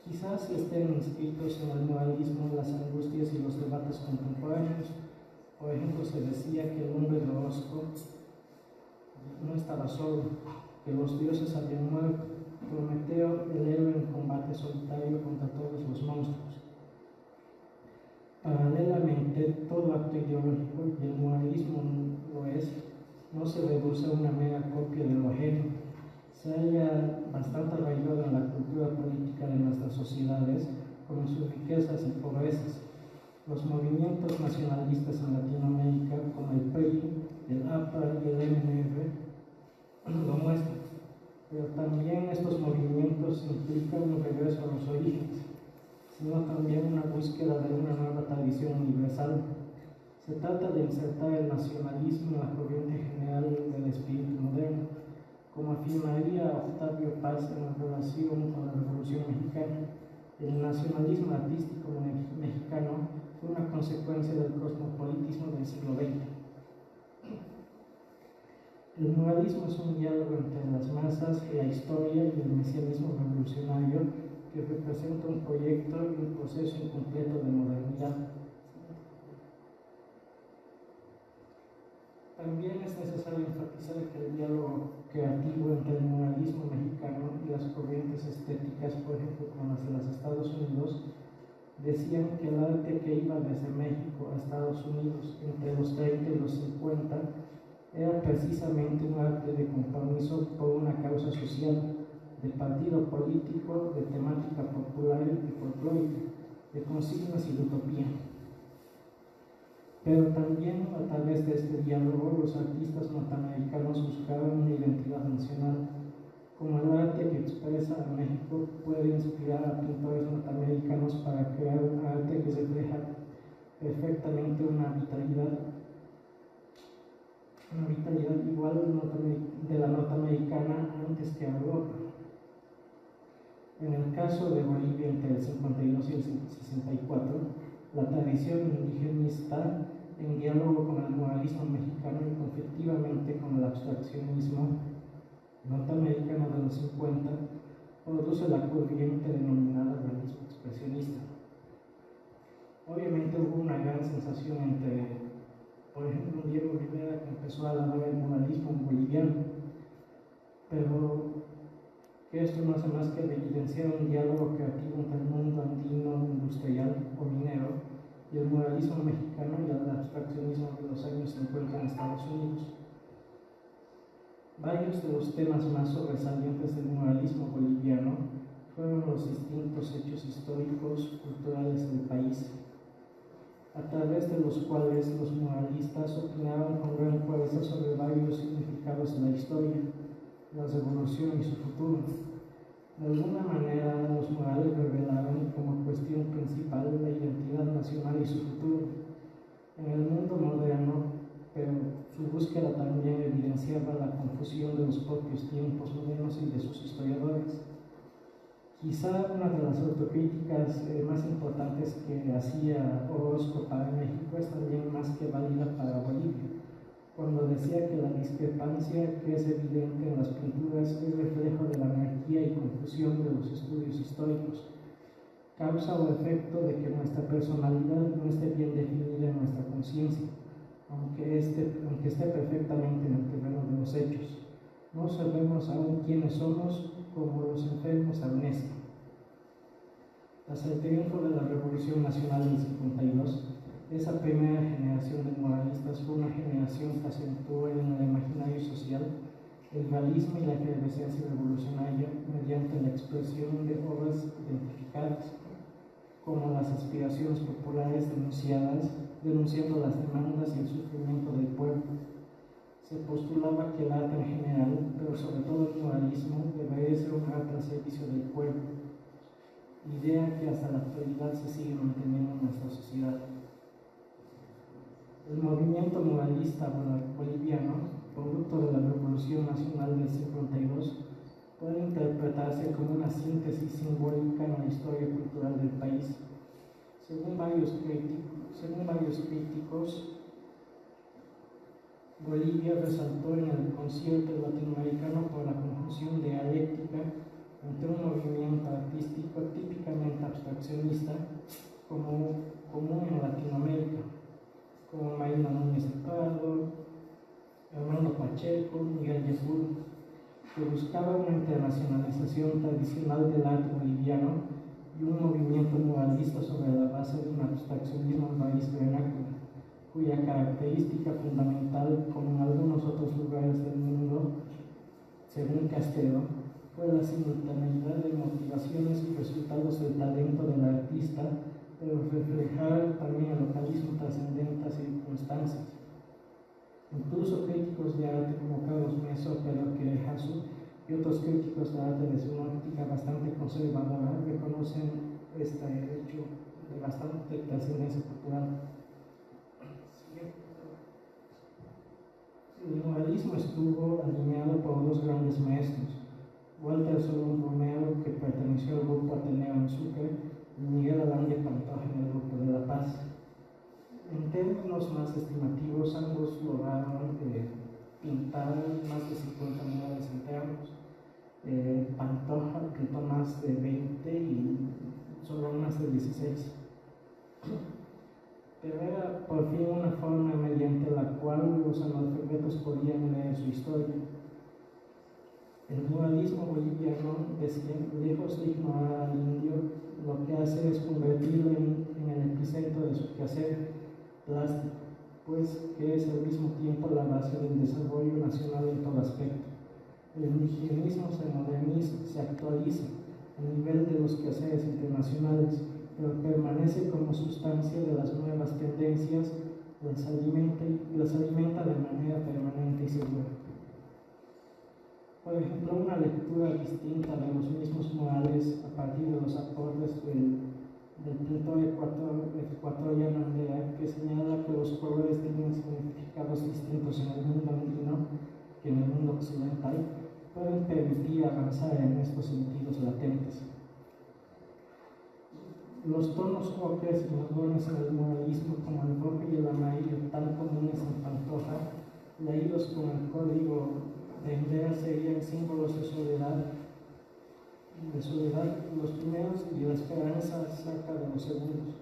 Quizás estén inscritos en el muralismo las angustias y los debates contemporáneos. Por ejemplo, se decía que el hombre de Orozco no estaba solo, que los dioses habían muerto, Prometeo, el héroe en combate solitario contra todos los monstruos. Paralelamente, todo acto ideológico, y el muralismo lo es, no se reduce a una mera copia de lo ajeno. Se halla bastante arraigado en la cultura política de nuestras sociedades, con sus riquezas y pobrezas. Los movimientos nacionalistas en Latinoamérica, como el PRI, el APRA y el MNR, lo muestran. Pero también estos movimientos implican un regreso a los orígenes, sino también una búsqueda de una nueva tradición universal. Se trata de insertar el nacionalismo en la corriente general del espíritu moderno, como afirmaría Octavio Paz en relación con la Revolución Mexicana. El nacionalismo artístico mexicano fue una consecuencia del cosmopolitismo del siglo XX. El muralismo es un diálogo entre las masas, la historia y el mesianismo revolucionario que representa un proyecto y un proceso incompleto de modernidad. También es necesario enfatizar que el diálogo creativo entre el muralismo mexicano y las corrientes estéticas, por ejemplo, como las de los Estados Unidos, decían que el arte que iba desde México a Estados Unidos entre los 30 y los 50 era precisamente un arte de compromiso por una causa social, de partido político, de temática popular y folclórica, de consignas y de utopía. Pero también a través de este diálogo los artistas norteamericanos buscaban una identidad nacional, como el arte que expresa a México puede inspirar a pintores norteamericanos para crear un arte que refleja perfectamente una vitalidad igual de la norteamericana antes que a Europa. En el caso de Bolivia entre el 52 y el 64, la tradición indigenista, en diálogo con el muralismo mexicano y conflictivamente con el abstraccionismo norteamericano de los 50, produce la corriente denominada realismo expresionista. Obviamente hubo una gran sensación entre, por ejemplo, Diego Rivera, que empezó a alabar el muralismo boliviano, pero que esto no hace más que evidenciar un diálogo creativo entre el mundo andino, industrial o minero y el muralismo mexicano y el abstraccionismo de los años 50 en Estados Unidos. Varios de los temas más sobresalientes del muralismo boliviano fueron los distintos hechos históricos, culturales del país, a través de los cuales los muralistas opinaban con gran fuerza sobre varios significados de la historia, la revolución y su futuro. De alguna manera, los murales revelaron como cuestión principal la identidad nacional y su futuro. En el mundo moderno, pero su búsqueda también evidenciaba la confusión de los propios tiempos modernos y de sus historiadores. Quizá una de las autocríticas más importantes que hacía Orozco para México es también más que válida para Bolivia, cuando decía que la discrepancia que es evidente en las pinturas es reflejo de la anarquía y confusión de los estudios históricos, causa o efecto de que nuestra personalidad no esté bien definida en nuestra conciencia, aunque esté perfectamente en el terreno de los hechos. No sabemos aún quiénes somos, como los enfermos de amnesia. Tras el triunfo de la Revolución Nacional del 52, esa primera generación de muralistas fue una generación que acentuó en el imaginario social el realismo y la efervescencia revolucionaria mediante la expresión de obras identificadas, como las aspiraciones populares denunciando las demandas y el sufrimiento del pueblo. Se postulaba que el arte en general, pero sobre todo el muralismo, debería ser un arte al servicio del pueblo, idea que hasta la actualidad se sigue manteniendo en nuestra sociedad. El movimiento muralista boliviano, producto de la Revolución Nacional del 52, puede interpretarse como una síntesis simbólica en la historia cultural del país. Según varios críticos, Bolivia resaltó en el concierto latinoamericano por la conjunción dialéctica entre un movimiento artístico típicamente abstraccionista común en Latinoamérica, como Marina Núñez de Prado, Armando Pacheco, Miguel Yepul, que buscaba una internacionalización tradicional del arte boliviano y un movimiento muralista sobre la base de un abstraccionismo raíz vernácula, cuya característica fundamental, como en algunos otros lugares del mundo, según Castelo, fue la simultaneidad de motivaciones y resultados del talento del artista, pero reflejar también el localismo trascendente a circunstancias. Incluso críticos de arte como Carlos Meso, Pedro Querejazu y otros críticos de arte desde una óptica bastante conservadora reconocen este hecho de bastante trascendencia cultural. El muralismo estuvo alineado por dos grandes maestros, Walter Solón Romero, que perteneció al grupo Ateneo en Sucre, y Miguel Alange Pantoja en el grupo de La Paz. En términos más estimativos, ambos lograron pintar más de 50 murales enteros. Pantoja pintó más de 20 y Solón más de 16. Pero era por fin una forma mediante la cual los analfabetos podían leer su historia. El muralismo boliviano, lejos de ignorar al indio, lo que hace es convertirlo en el epicentro de su quehacer plástico, pues que es al mismo tiempo la base del desarrollo nacional en todo aspecto. El indigenismo se moderniza, se actualiza a nivel de los quehaceres internacionales, pero permanece como sustancia de las nuevas tendencias, las alimenta de manera permanente y segura. Por ejemplo, una lectura distinta de los mismos murales a partir de los aportes del pintor ecuatoriano Andrea que señala que los colores tienen significados distintos en el mundo andino que en el mundo occidental, pueden permitir avanzar en estos sentidos latentes. Los tonos ocres y marrones en el muralismo, como el rojo y el amarillo, tan comunes en Pantoja, leídos con el código de Indera, serían símbolos de soledad, los primeros, y la esperanza saca de los segundos.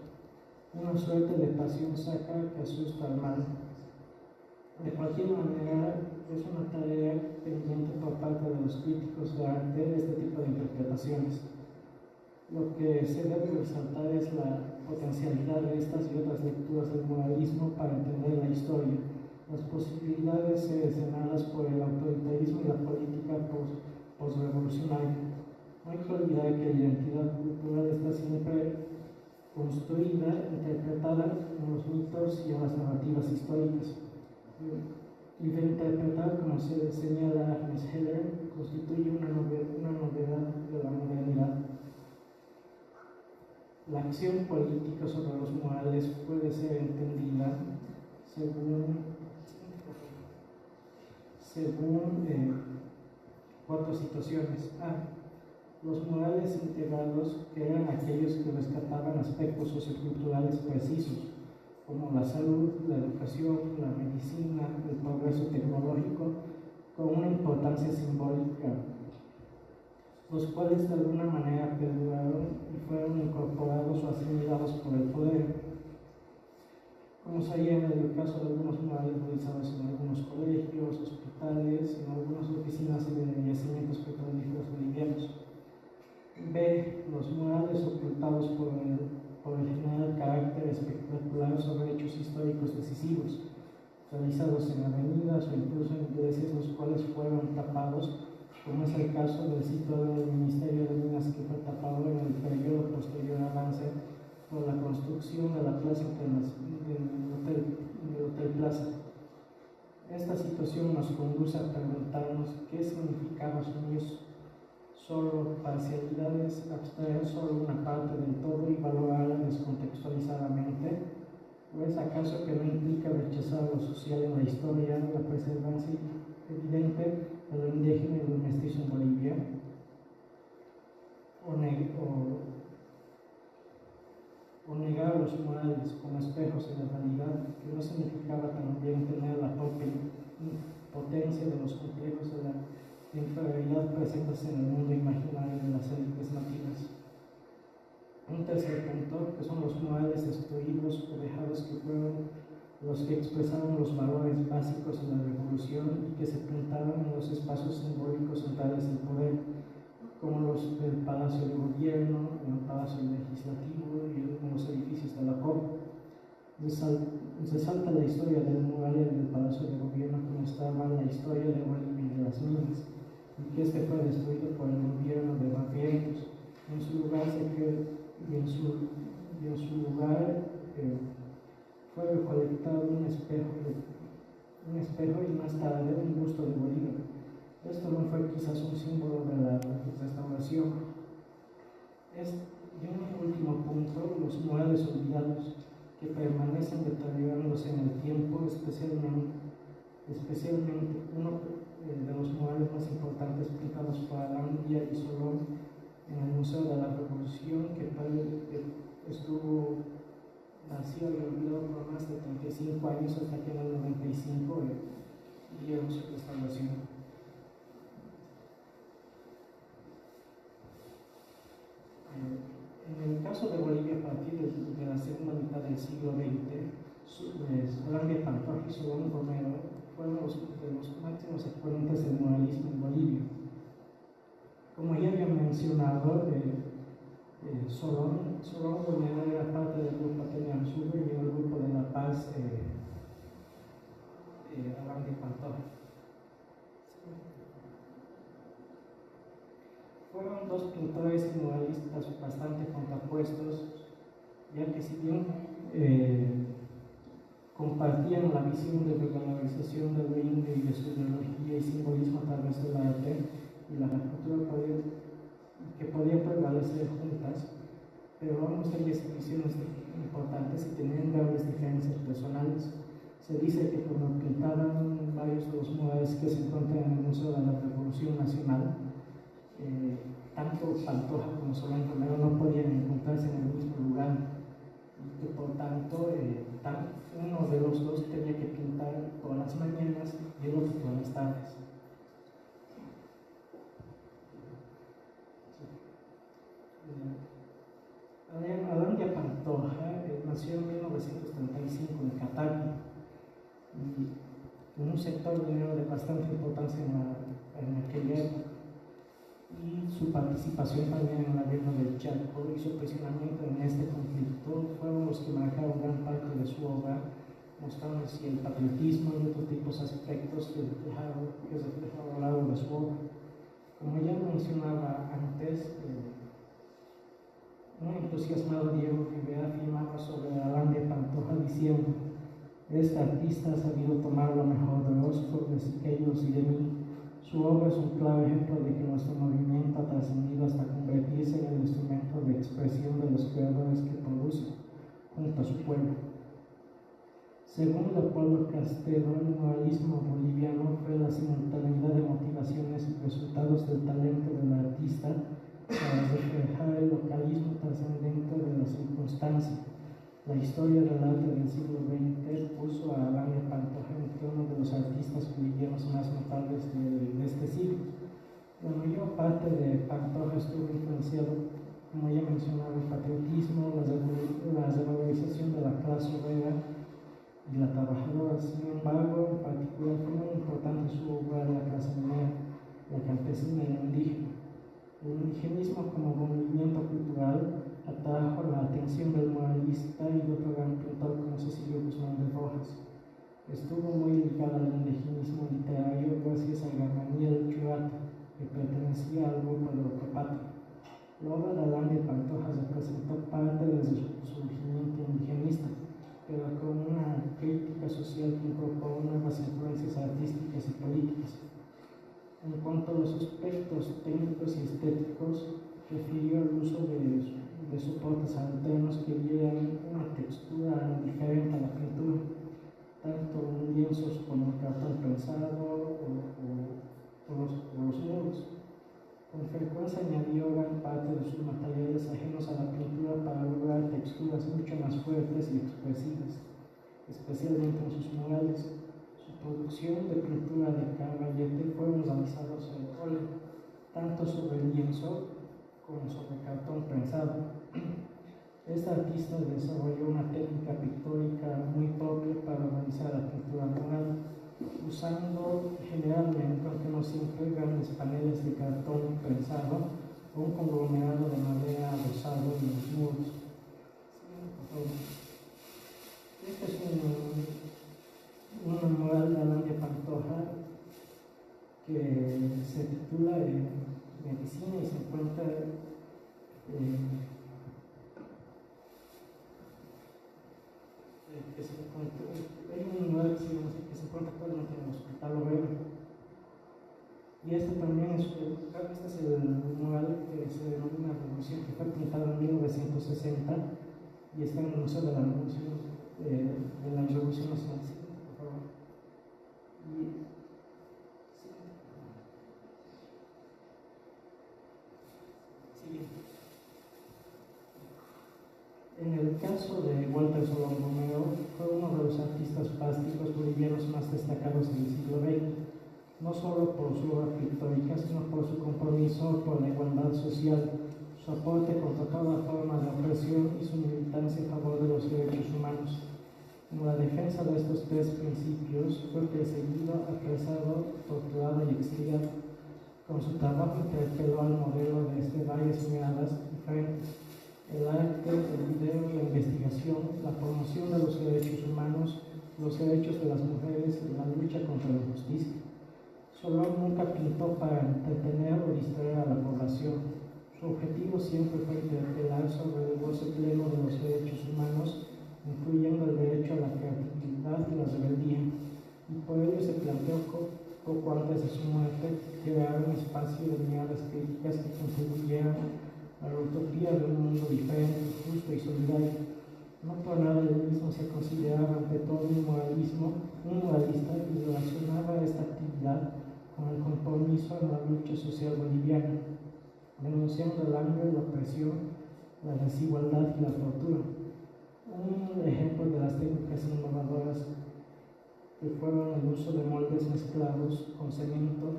Una suerte de pasión saca que asusta al mal. De cualquier manera, es una tarea pendiente por parte de los críticos de arte este tipo de interpretaciones. Lo que se debe resaltar es la potencialidad de estas y otras lecturas del muralismo para entender la historia, las posibilidades señaladas por el autoritarismo y la política postrevolucionaria. No hay que olvidar que la identidad cultural está siempre construida, interpretada en los mitos y en las narrativas históricas. Y de interpretar, como se señala Agnes Heller, constituye una novedad de la modernidad. La acción política sobre los murales puede ser entendida según cuatro situaciones. Los murales integrados, que eran aquellos que rescataban aspectos socioculturales precisos, como la salud, la educación, la medicina, el progreso tecnológico, con una importancia simbólica, los cuales de alguna manera perduraron y fueron incorporados o asimilados por el poder, como sería en el caso de algunos murales realizados en algunos colegios, hospitales, en algunas oficinas y de yacimientos petrolíferos bolivianos. B. Los murales ocultados por el general carácter espectacular sobre hechos históricos decisivos, realizados en avenidas o incluso en iglesias, los cuales fueron tapados, como es el caso del situado del Ministerio de Minas, que fue tapado en el periodo posterior avance por la construcción de la plaza del Hotel Plaza. Esta situación nos conduce a preguntarnos qué significaba asumir solo parcialidades, abstraer solo una parte del todo y valorarla descontextualizadamente, ¿o es acaso que no implica rechazar lo social en la historia, la preservancia evidente de lo indígena y lo mestizo en Bolivia? O negar los murales como espejos de la realidad, que no significaba también tener la propia potencia de los complejos de la inferioridad presentes en el mundo imaginario de las élites nativas. Un tercer punto, que son los murales destruidos o dejados, que fueron los que expresaron los valores básicos de la revolución y que se pintaban en los espacios simbólicos centrales del poder, como los del Palacio de Gobierno, en el Palacio Legislativo y en los edificios de la COP. Resalta la historia del mural del Palacio de Gobierno como estaba la historia de Bolivia y de las minas, y que este fue destruido por el gobierno de Barrientos. En su lugar fue recolectado un espejo y más tarde un busto de Bolívar. Esto no fue quizás un símbolo de la restauración. Y un último punto, los murales olvidados, que permanecen deteriorándose en el tiempo, especialmente uno de los murales más importantes pintados por Adán Díaz y Solón en el Museo de la Revolución, que estuvo vacío y olvidado por más de 35 años hasta que en el 95 dieron su restauración. En el caso de Bolivia, a partir de la segunda mitad del siglo XX, Holanda, Pantoja y Solón Romero fueron de los máximos exponentes del muralismo en Bolivia. Como ya había mencionado, Solón Romero era parte del grupo Ateneo Sur y el grupo de La Paz, Holanda y Pantoja. Fueron dos pintores y muralistas bastante contrapuestos, ya que si bien compartían la visión de revalorización del indio y de su ideología y simbolismo a través del arte y la cultura que podían prevalecer juntas, pero ambos tenían exhibiciones importantes y tenían grandes diferencias personales. Se dice que cuando pintaban varios de los murales que se encuentran en el Museo de la Revolución Nacional, tanto Pantoja como Solán Romero no podían encontrarse en el mismo lugar, y que por tanto uno de los dos tenía que pintar por las mañanas y el otro por las tardes. Alandia Pantoja nació en 1935 en Catagua, y en un sector minero de bastante importancia en aquella época, y su participación también en la guerra del Chaco y su posicionamiento en este conflicto fueron los que marcaron gran parte de su obra, mostrando así el patriotismo y otros tipos de aspectos que se reflejaron a lo largo de su obra. Como ya mencionaba antes, un entusiasmado Diego Rivera afirmaba sobre Alandia Pantoja diciendo: este artista ha sabido tomar lo mejor de los pueblos y de mí. Su obra es un claro ejemplo de que nuestro movimiento ha trascendido hasta convertirse en el instrumento de expresión de los creadores que producen junto a su pueblo. Según Leopoldo Castelo, el muralismo boliviano fue la simultaneidad de motivaciones y resultados del talento del artista para reflejar el localismo trascendente de la circunstancia. La historia del arte del siglo XX puso a Alandia Pantoja entre uno de los artistas bolivianos más notables de este siglo. La mayor parte de Pantoja estuvo influenciado, como ya mencionaba, el patriotismo, la revalorización de la clase obrera y la trabajadora. Sin embargo, en particular fue muy importante su obra de la clase minera, la campesina y la indígena. El indigenismo como movimiento cultural atrajo la atención del muralista y de otro gran pintor como Cecilio Guzmán de Rojas. Estuvo muy ligado al indigenismo literario gracias a Gamaliel Churata, que pertenecía al grupo de Otopatria. La obra de Alandia Pantoja representó parte de su surgimiento indigenista, pero con una crítica social que incorporó nuevas influencias artísticas y políticas. En cuanto a los aspectos técnicos y estéticos, refirió al uso de soportes alternos que dieran una textura diferente a la pintura, tanto en lienzos como en cartón prensado o los muros. Con frecuencia añadió gran parte de sus materiales ajenos a la pintura para lograr texturas mucho más fuertes y expresivas, especialmente en sus murales. Su producción de pintura de caballete fueron realizados en óleo, tanto sobre el lienzo como sobre cartón prensado. Este artista desarrolló una técnica pictórica muy propia para realizar la pintura mural, usando generalmente, aunque no siempre, grandes paneles de cartón prensado o un conglomerado de madera rosado en los muros. Este es una mural de Alandia Pantoja que se titula Medicina y se encuentra hay un mural que se encuentra actualmente en el Hospital Obrero. Y este también es el mural que se denomina Revolución, que fue pintado en 1960 y está en el Museo de la Revolución Nacional. Por favor. En el caso de Walter Solón Romero, fue uno de los artistas plásticos bolivianos más destacados del siglo XX, no solo por su obra pictórica, sino por su compromiso por la igualdad social, su aporte contra toda forma de opresión y su militancia a favor de los derechos humanos. En la defensa de estos tres principios fue perseguido, apresado, torturado y exiliado. Con su trabajo interpeló al modelo desde varias miradas diferentes: el arte, el video, la investigación, la promoción de los derechos humanos, los derechos de las mujeres y la lucha contra la injusticia. Solón nunca pintó para entretener o distraer a la población. Su objetivo siempre fue interpelar sobre el goce pleno de los derechos humanos, incluyendo el derecho a la creatividad y la rebeldía, y por ello se planteó poco antes de su muerte crear un espacio de miradas críticas que contribuyeran a la utopía utopía de un mundo diferente, justo y solidario. No por nada él mismo se consideraba ante todo un moralista y relacionaba esta actividad con el compromiso en la lucha social boliviana, denunciando el hambre, la opresión, la desigualdad y la tortura. Un ejemplo de las técnicas innovadoras que fueron el uso de moldes mezclados con cemento,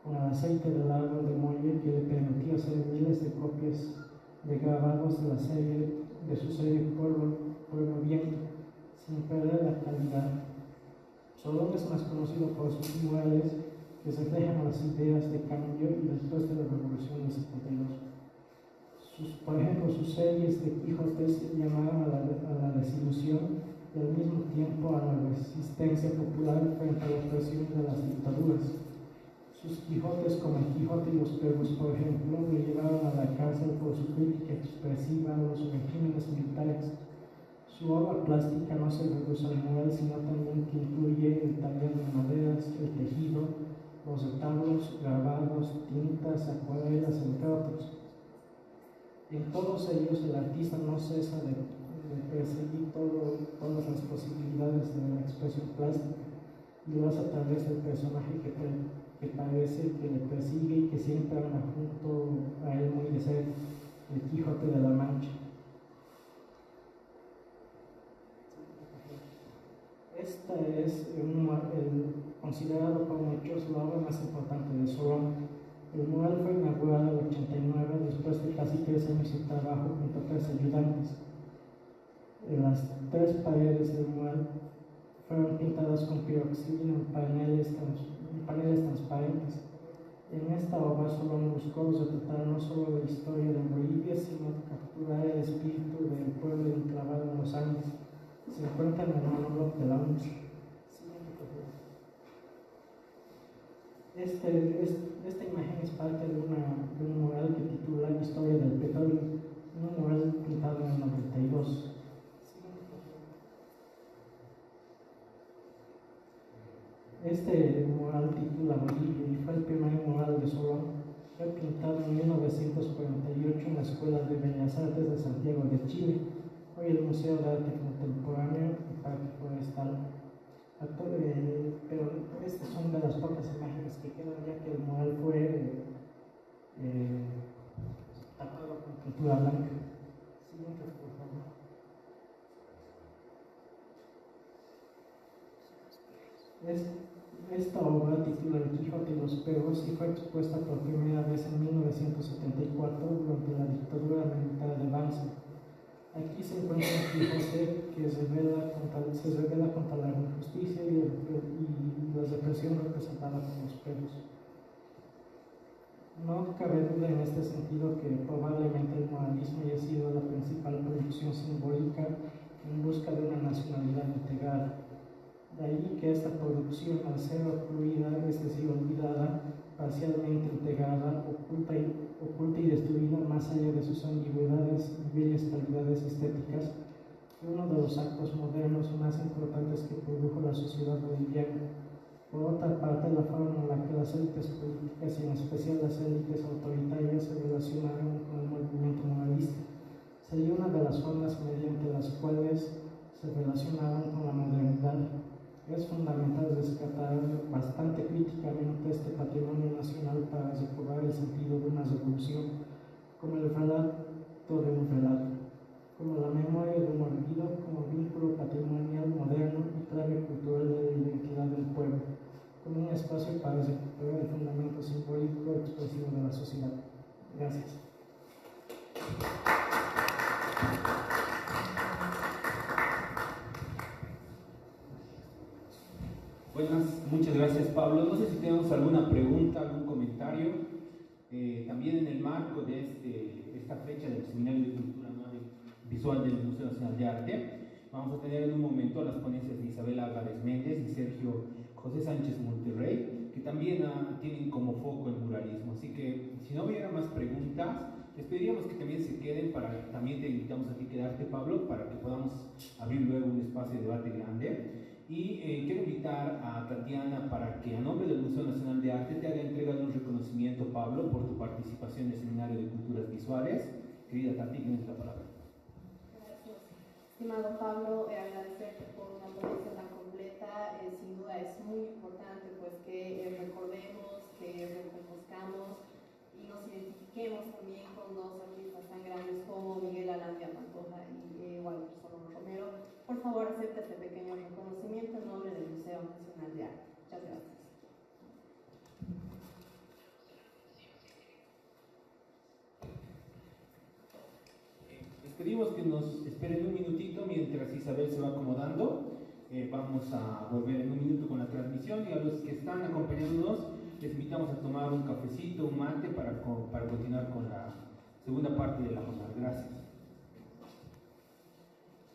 con el aceite del árbol de muelle que le permitió hacer miles de copias de grabados de su serie Pueblo Viento, sin perder la calidad. Solón es más conocido por sus murales que reflejan las ideas de cambio y después de la Revolución del 72. Por ejemplo, sus series de Quijotes llamaban a la desilusión y al mismo tiempo a la resistencia popular frente a la opresión de las dictaduras. Sus Quijotes, como el Quijote y los Perros, por ejemplo, le llevaron a la cárcel por su crítica expresiva a los regímenes militares. Su obra plástica no se reduce al mural, sino también que incluye el taller de maderas, el tejido, los retablos, grabados, tintas, acuarelas, entre otros. En todos ellos el artista no cesa de perseguir todas las posibilidades de la expresión plástica y lo hace a través del personaje que parece que le persigue y que siempre anda junto a él muy de cerca, el Quijote de la Mancha. Esta es considerado por muchos la obra más importante de Solón. El mural fue inaugurado en el 89 después de casi 3 años de trabajo junto a 3 ayudantes. Las 3 paredes del mural fueron pintadas con piroxilina en paneles transparentes. En esta obra Solón buscó retratar no solo la historia de Bolivia, sino capturar el espíritu del pueblo enclavado en los Andes. Se encuentra en el monólogo de la UNS. Esta imagen es parte de un mural que titula Historia del Petróleo, un mural pintado en el 92. Este mural titula Bolivia y fue el primer mural de Solón. Fue pintado en 1948 en la Escuela de Bellas Artes de Santiago de Chile, hoy el Museo de Arte Contemporáneo y Parque Forestal. Pero estas son de las pocas imágenes que quedan, ya que el mural fue tapado con pintura blanca. Siguiente, por favor. Esta obra titula El Quijote y los Perros y fue expuesta por primera vez en 1974 durante la dictadura militar de Banzer. Aquí se encuentra un Quijote que se revela contra la injusticia y la represión representada por los perros. No cabe duda en este sentido que probablemente el moralismo haya sido la principal producción simbólica en busca de una nacionalidad integrada. De ahí que esta producción, al ser ocluida, es decir, olvidada, parcialmente integrada, oculta y destruida más allá de sus ambigüedades y bellas calidades estéticas, fue uno de los actos modernos más importantes que produjo la sociedad boliviana. Por otra parte, la forma en la que las élites políticas y en especial las élites autoritarias se relacionaron con el movimiento moralista sería una de las formas mediante las cuales se relacionaban con la modernidad. Es fundamental rescatar bastante críticamente este patrimonio nacional para recobrar el sentido de una revolución, como el relato de un relato, como la memoria de un olvido, como vínculo patrimonial moderno y clave cultural de la identidad del pueblo, como un espacio para recuperar el fundamento simbólico expresivo de la sociedad. Gracias. Muchas gracias, Pablo. No sé si tenemos alguna pregunta, algún comentario. También en el marco de esta fecha del Seminario de Cultura Visual del Museo Nacional de Arte, vamos a tener en un momento las ponencias de Isabel Álvarez Méndez y Sergio José Sánchez Monterrey, que también tienen como foco el muralismo. Así que, si no hubiera más preguntas, les pediríamos que también se queden, también te invitamos a ti quedarte, Pablo, para que podamos abrir luego un espacio de debate grande. Y quiero invitar a Tatiana para que a nombre del Museo Nacional de Arte te haga entrega de un reconocimiento, Pablo, por tu participación en el Seminario de Culturas Visuales. Querida Tati, tienes la palabra. Gracias. Estimado Pablo, agradecerte por una ponencia tan completa. Sin duda es muy importante pues, que recordemos, que reconozcamos y nos identifiquemos también con dos artistas tan grandes como Miguel Alandia Pantoja y Walter Solón Romero. Por favor, acepta este pequeño reconocimiento en nombre del Museo Nacional de Arte. Muchas gracias. Les pedimos que nos esperen un minutito mientras Isabel se va acomodando. Vamos a volver en un minuto con la transmisión y a los que están acompañándonos les invitamos a tomar un cafecito, un mate para continuar con la segunda parte de la jornada. Gracias.